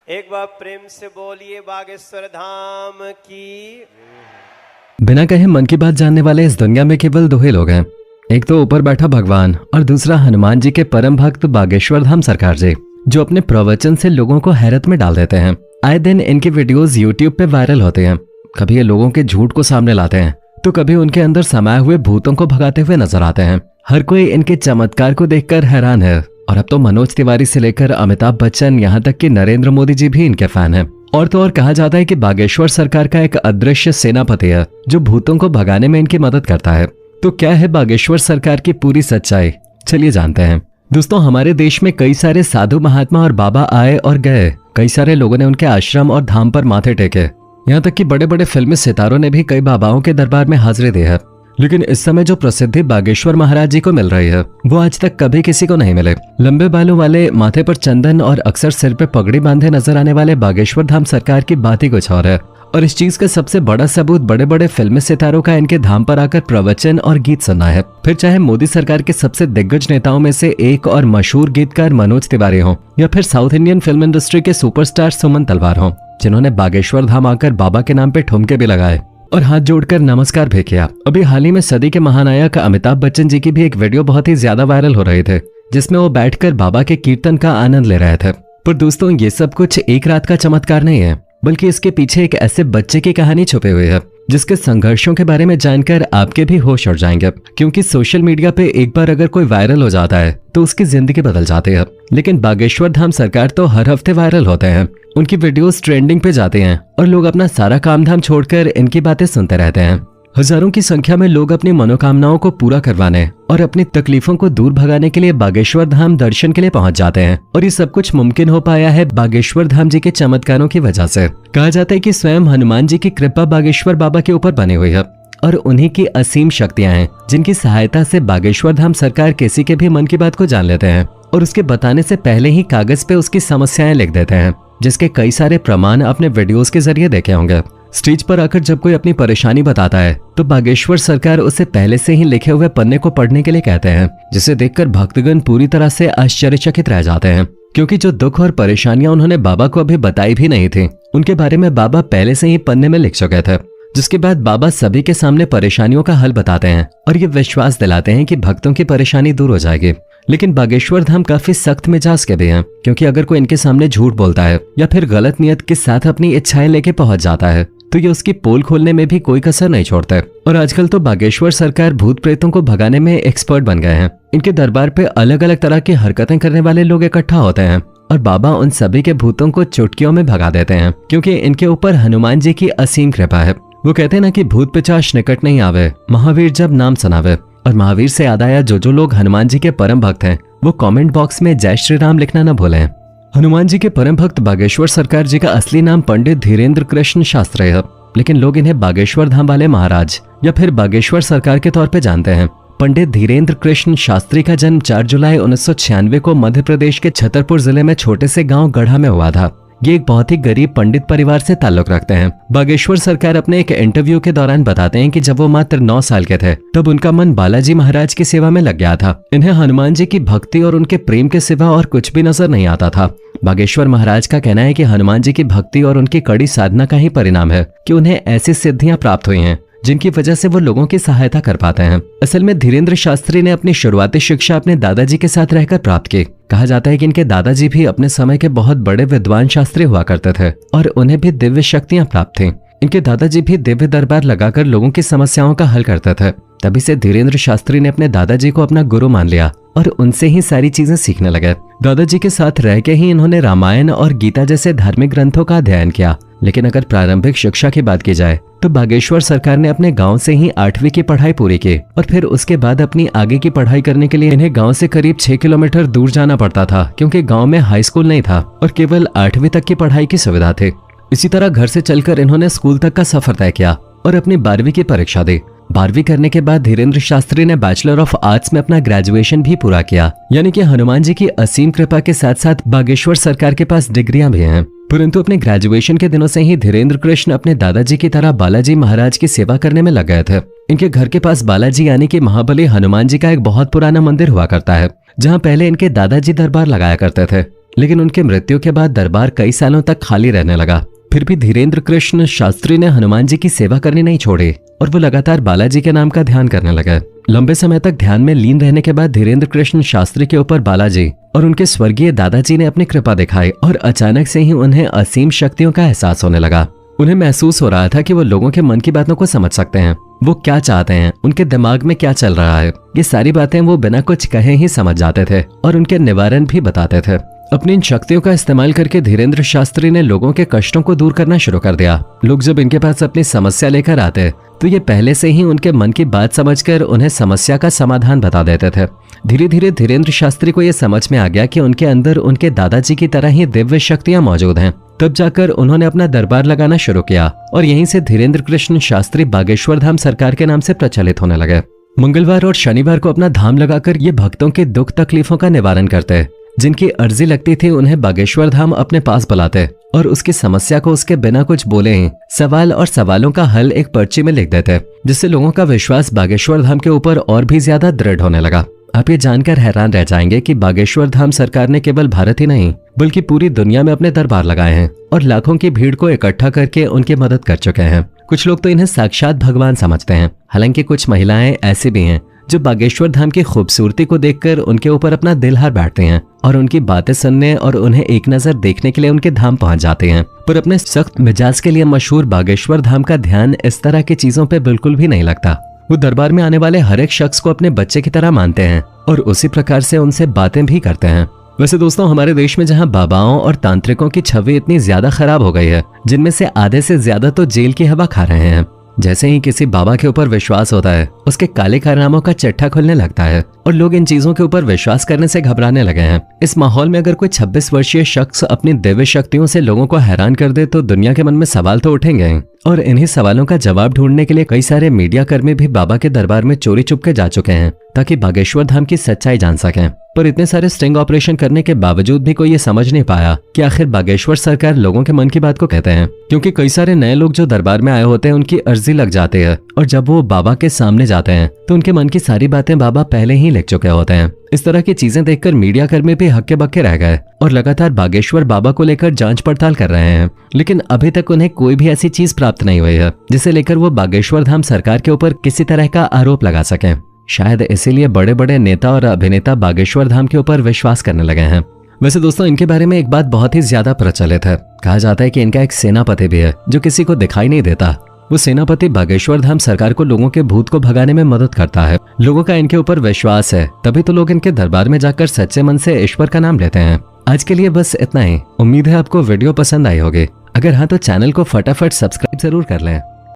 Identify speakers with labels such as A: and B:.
A: एक बार प्रेम से बोलिए बागेश्वर धाम की।
B: बिना कहे मन की बात जानने वाले इस दुनिया में केवल दो ही लोग हैं, एक तो ऊपर बैठा भगवान और दूसरा हनुमान जी के परम भक्त बागेश्वर धाम सरकार जी, जो अपने प्रवचन से लोगों को हैरत में डाल देते हैं। आए दिन इनके वीडियोस यूट्यूब पे वायरल होते हैं। कभी ये लोगों के झूठ को सामने लाते हैं तो कभी उनके अंदर समाये हुए भूतों को भगाते हुए नजर आते हैं। हर कोई इनके चमत्कार को देखकर हैरान है और अब तो मनोज तिवारी से लेकर अमिताभ बच्चन यहाँ तक कि नरेंद्र मोदी जी भी इनके फैन हैं। और तो और कहा जाता है कि बागेश्वर सरकार का एक अदृश्य सेनापति है जो भूतों को भगाने में इनकी मदद करता है। तो क्या है बागेश्वर सरकार की पूरी सच्चाई, चलिए जानते हैं। दोस्तों, हमारे देश में कई सारे साधु महात्मा और बाबा आए और गए। कई सारे लोगों ने उनके आश्रम और धाम पर माथे टेके। यहाँ तक कि बड़े बड़े फिल्मी सितारों ने भी कई बाबाओं के दरबार में हाजिरी दी है। लेकिन इस समय जो प्रसिद्धि बागेश्वर महाराज जी को मिल रही है वो आज तक कभी किसी को नहीं मिले। लंबे बालों वाले, माथे पर चंदन और अक्सर सिर पे पगड़ी बांधे नजर आने वाले बागेश्वर धाम सरकार की बात ही कुछ और है। और इस चीज का सबसे बड़ा सबूत बड़े बड़े फिल्मी सितारों का इनके धाम पर आकर प्रवचन और गीत सुनना है। फिर चाहे मोदी सरकार के सबसे दिग्गज नेताओं में से एक और मशहूर गीतकार मनोज तिवारी हो या फिर साउथ इंडियन फिल्म इंडस्ट्री के सुपरस्टार सुमन तलवार हो, जिन्होंने बागेश्वर धाम आकर बाबा के नाम पे ठुमके भी लगाए और हाथ जोड़कर नमस्कार भी किया। अभी हाल ही में सदी के महानायक अमिताभ बच्चन जी की भी एक वीडियो बहुत ही ज्यादा वायरल हो रही थे, जिसमें वो बैठकर बाबा के कीर्तन का आनंद ले रहे थे। पर दोस्तों, ये सब कुछ एक रात का चमत्कार नहीं है, बल्कि इसके पीछे एक ऐसे बच्चे की कहानी छुपी हुई है जिसके संघर्षों के बारे में जानकर आपके भी होश उड़ जाएंगे। क्योंकि सोशल मीडिया पे एक बार अगर कोई वायरल हो जाता है तो उसकी जिंदगी बदल जाती है। लेकिन बागेश्वर धाम सरकार तो हर हफ्ते वायरल होते हैं। उनकी वीडियोस ट्रेंडिंग पे जाते हैं और लोग अपना सारा काम धाम छोड़कर इनकी बातें सुनते रहते हैं। हजारों की संख्या में लोग अपनी मनोकामनाओं को पूरा करवाने और अपनी तकलीफों को दूर भगाने के लिए बागेश्वर धाम दर्शन के लिए पहुंच जाते हैं। और ये सब कुछ मुमकिन हो पाया है बागेश्वर धाम जी के चमत्कारों की वजह से। कहा जाता है कि स्वयं हनुमान जी की कृपा बागेश्वर बाबा के ऊपर बनी हुई है और उन्हीं की असीम शक्तियां हैं जिनकी सहायता से बागेश्वर धाम सरकार किसी के भी मन की बात को जान लेते हैं और उसके बताने से पहले ही कागज पे उसकी समस्याएं लिख देते हैं, जिसके कई सारे प्रमाण अपने वीडियोस के जरिए देखे होंगे। स्टेज पर आकर जब कोई अपनी परेशानी बताता है तो बागेश्वर सरकार उसे पहले से ही लिखे हुए पन्ने को पढ़ने के लिए कहते हैं, जिसे देखकर भक्तगण पूरी तरह से आश्चर्यचकित रह जाते हैं। क्योंकि जो दुख और परेशानियां उन्होंने बाबा को अभी बताई भी नहीं थी, उनके बारे में बाबा पहले से ही पन्ने में लिख चुके थे। जिसके बाद बाबा सभी के सामने परेशानियों का हल बताते हैं और ये विश्वास दिलाते हैं कि भक्तों की परेशानी दूर हो जाएगी। लेकिन बागेश्वर धाम काफी सख्त मिजाज के भी हैं, क्योंकि अगर कोई इनके सामने झूठ बोलता है या फिर गलत नियत के साथ अपनी इच्छाएं लेके पहुंच जाता है तो ये उसकी पोल खोलने में भी कोई कसर नहीं छोड़ते। और आजकल तो बागेश्वर सरकार भूत प्रेतों को भगाने में एक्सपर्ट बन गए हैं। इनके दरबार पे अलग अलग तरह की हरकतें करने वाले लोग इकट्ठा होते हैं और बाबा उन सभी के भूतों को चुटकियों में भगा देते हैं, क्योंकि इनके ऊपर हनुमान जी की असीम कृपा है। वो कहते हैं ना कि भूत पिशाच निकट नहीं आवे, महावीर जब नाम सुनावे। और महावीर से याद आया, जो लोग हनुमान जी के परम भक्त हैं वो कमेंट बॉक्स में जय श्री राम लिखना न भूलें। हनुमान जी के परम भक्त बागेश्वर सरकार जी का असली नाम पंडित धीरेन्द्र कृष्ण शास्त्री है, लेकिन लोग इन्हें बागेश्वर धाम वाले महाराज या फिर बागेश्वर सरकार के तौर पे जानते हैं। पंडित धीरेन्द्र कृष्ण शास्त्री का जन्म 4 जुलाई 1996 को मध्य प्रदेश के छतरपुर जिले में छोटे से गांव गढ़ा में हुआ था। ये एक बहुत ही गरीब पंडित परिवार से ताल्लुक रखते हैं। बागेश्वर सरकार अपने एक इंटरव्यू के दौरान बताते हैं कि जब वो मात्र 9 साल के थे तब उनका मन बालाजी महाराज की सेवा में लग गया था। इन्हें हनुमान जी की भक्ति और उनके प्रेम के सिवा और कुछ भी नजर नहीं आता था। बागेश्वर महाराज का कहना है कि हनुमान जी की भक्ति और उनकी कड़ी साधना का ही परिणाम है कि उन्हें ऐसी सिद्धियां प्राप्त हुई हैं जिनकी वजह से वो लोगों की सहायता कर पाते हैं। असल में धीरेन्द्र शास्त्री ने अपनी शुरुआती शिक्षा अपने दादाजी के साथ रहकर प्राप्त की। कहा जाता है कि इनके दादाजी भी अपने समय के बहुत बड़े विद्वान शास्त्री हुआ करते थे और उन्हें भी दिव्य शक्तियां प्राप्त थीं। इनके दादाजी भी दिव्य दरबार लगाकर लोगों की समस्याओं का हल करते थे। तभी से धीरेन्द्र शास्त्री ने अपने दादाजी को अपना गुरु मान लिया और उनसे ही सारी चीजें सीखने लगे। दादाजी के साथ रह के ही इन्होंने रामायण और गीता जैसे धार्मिक ग्रंथों का अध्ययन किया। लेकिन अगर प्रारंभिक शिक्षा की बात की जाए तो बागेश्वर सरकार ने अपने गांव से ही 8वीं की पढ़ाई पूरी की और फिर उसके बाद अपनी आगे की पढ़ाई करने के लिए इन्हें गांव से करीब 6 किलोमीटर दूर जाना पड़ता था, क्योंकि गांव में हाई स्कूल नहीं था और केवल 8वीं तक की पढ़ाई की सुविधा थी। इसी तरह घर से चलकर इन्होंने स्कूल तक का सफर तय किया और अपनी 12वीं की परीक्षा दी। 12वीं करने के बाद धीरेन्द्र शास्त्री ने बैचलर ऑफ आर्ट्स में अपना ग्रेजुएशन भी पूरा किया। यानी कि हनुमान जी की असीम कृपा के साथ साथ बागेश्वर सरकार के पास डिग्रियां भी हैं। परंतु अपने ग्रेजुएशन के दिनों से ही धीरेन्द्र कृष्ण अपने दादाजी की तरह बालाजी महाराज की सेवा करने में लग गए थे। इनके घर के पास बालाजी यानी कि महाबली हनुमान जी का एक बहुत पुराना मंदिर हुआ करता है, जहां पहले इनके दादाजी दरबार लगाया करते थे। लेकिन उनके मृत्यु के बाद दरबार कई सालों तक खाली रहने लगा। फिर भी धीरेन्द्र कृष्ण शास्त्री ने हनुमान जी की सेवा करनी नहीं छोड़ी और वो लगातार बालाजी के नाम का ध्यान करने लगे। लंबे समय तक ध्यान में लीन रहने के बाद धीरेन्द्र कृष्ण शास्त्री के ऊपर बालाजी और उनके स्वर्गीय दादाजी ने अपनी कृपा दिखाई और अचानक से ही उन्हें असीम शक्तियों का एहसास होने लगा। उन्हें महसूस हो रहा था कि वो लोगों के मन की बातों को समझ सकते हैं, वो क्या चाहते हैं, उनके दिमाग में क्या चल रहा है। ये सारी बातें वो बिना कुछ कहे ही समझ जाते थे और उनके निवारण भी बताते थे। अपनी इन शक्तियों का इस्तेमाल करके धीरेन्द्र शास्त्री ने लोगों के कष्टों को दूर करना शुरू कर दिया। लोग जब इनके पास अपनी समस्या लेकर आते तो ये पहले से ही उनके मन की बात समझकर उन्हें समस्या का समाधान बता देते थे। धीरे धीरे धीरेन्द्र शास्त्री को यह समझ में आ गया कि उनके अंदर उनके दादाजी की तरह ही दिव्य शक्तियां मौजूद हैं। तब जाकर उन्होंने अपना दरबार लगाना शुरू किया और यहीं से धीरेन्द्र कृष्ण शास्त्री बागेश्वर धाम सरकार के नाम से प्रचलित होने लगे। मंगलवार और शनिवार को अपना धाम लगाकर ये भक्तों के दुख तकलीफों का निवारण करते। जिनकी अर्जी लगती थी उन्हें बागेश्वर धाम अपने पास बुलाते और उसकी समस्या को उसके बिना कुछ बोले ही सवाल और सवालों का हल एक पर्ची में लिख देते, जिससे लोगों का विश्वास बागेश्वर धाम के ऊपर और भी ज्यादा दृढ़ होने लगा। आप ये जानकर हैरान रह जाएंगे कि बागेश्वर धाम सरकार ने केवल भारत ही नहीं बल्कि पूरी दुनिया में अपने दरबार लगाए हैं और लाखों की भीड़ को इकट्ठा करके उनकी मदद कर चुके हैं। कुछ लोग तो इन्हें साक्षात भगवान समझते हैं, हालांकि कुछ महिलाएं ऐसी भी हैं जो बागेश्वर धाम की खूबसूरती को देखकर उनके ऊपर अपना दिल हार बैठते हैं और उनकी बातें सुनने और उन्हें एक नजर देखने के लिए उनके धाम पहुंच जाते हैं। पर अपने सख्त मिजाज के लिए मशहूर बागेश्वर धाम का ध्यान इस तरह की चीजों पे बिल्कुल भी नहीं लगता। वो दरबार में आने वाले हर एक शख्स को अपने बच्चे की तरह मानते हैं और उसी प्रकार से उनसे बातें भी करते हैं। वैसे दोस्तों, हमारे देश में जहां बाबाओं और तांत्रिकों की छवि इतनी ज्यादा खराब हो गई है, जिनमें से आधे से ज्यादा तो जेल की हवा खा रहे हैं। जैसे ही किसी बाबा के ऊपर विश्वास होता है, उसके काले कारनामों का चट्टा खुलने लगता है और लोग इन चीजों के ऊपर विश्वास करने से घबराने लगे हैं। इस माहौल में अगर कोई 26 वर्षीय शख्स अपनी दिव्य शक्तियों से लोगों को हैरान कर दे तो दुनिया के मन में सवाल तो उठेंगे और इन्हीं सवालों का जवाब ढूंढने के लिए कई सारे मीडिया कर्मी भी बाबा के दरबार में चोरी चुपके जा चुके हैं ताकि बागेश्वर धाम की सच्चाई जान सकें। पर इतने सारे स्टिंग ऑपरेशन करने के बावजूद भी कोई ये समझ नहीं पाया कि आखिर बागेश्वर सरकार लोगों के मन की बात को कहते हैं, क्योंकि कई सारे नए लोग जो दरबार में आए होते हैं उनकी अर्जी लग जाती है और जब वो बाबा के सामने जाते हैं तो उनके मन की सारी बातें बाबा पहले ही लिख चुके होते हैं। इस तरह की चीजें देखकर मीडिया कर्मी भी हक्के बक्के रह गए और लगातार बागेश्वर बाबा को लेकर जांच पड़ताल कर रहे हैं, लेकिन अभी तक उन्हें कोई भी ऐसी चीज प्राप्त नहीं हुई है जिसे लेकर वो बागेश्वर धाम सरकार के ऊपर किसी तरह का आरोप लगा सकें। शायद इसीलिए बड़े बड़े नेता और अभिनेता बागेश्वर धाम के ऊपर विश्वास करने लगे हैं। वैसे दोस्तों, इनके बारे में एक बात बहुत ही ज्यादा प्रचलित है। कहा जाता है कि इनका एक सेनापति भी है जो किसी को दिखाई नहीं देता। वो सेनापति बागेश्वर धाम सरकार को लोगों के भूत को भगाने में मदद करता है। लोगों का इनके ऊपर विश्वास है, तभी तो लोग इनके दरबार में जाकर सच्चे मन से ईश्वर का नाम लेते हैं। आज के लिए बस इतना ही। उम्मीद है आपको वीडियो पसंद आई होगी। अगर हाँ तो चैनल को फटाफट सब्सक्राइब जरूर कर लें।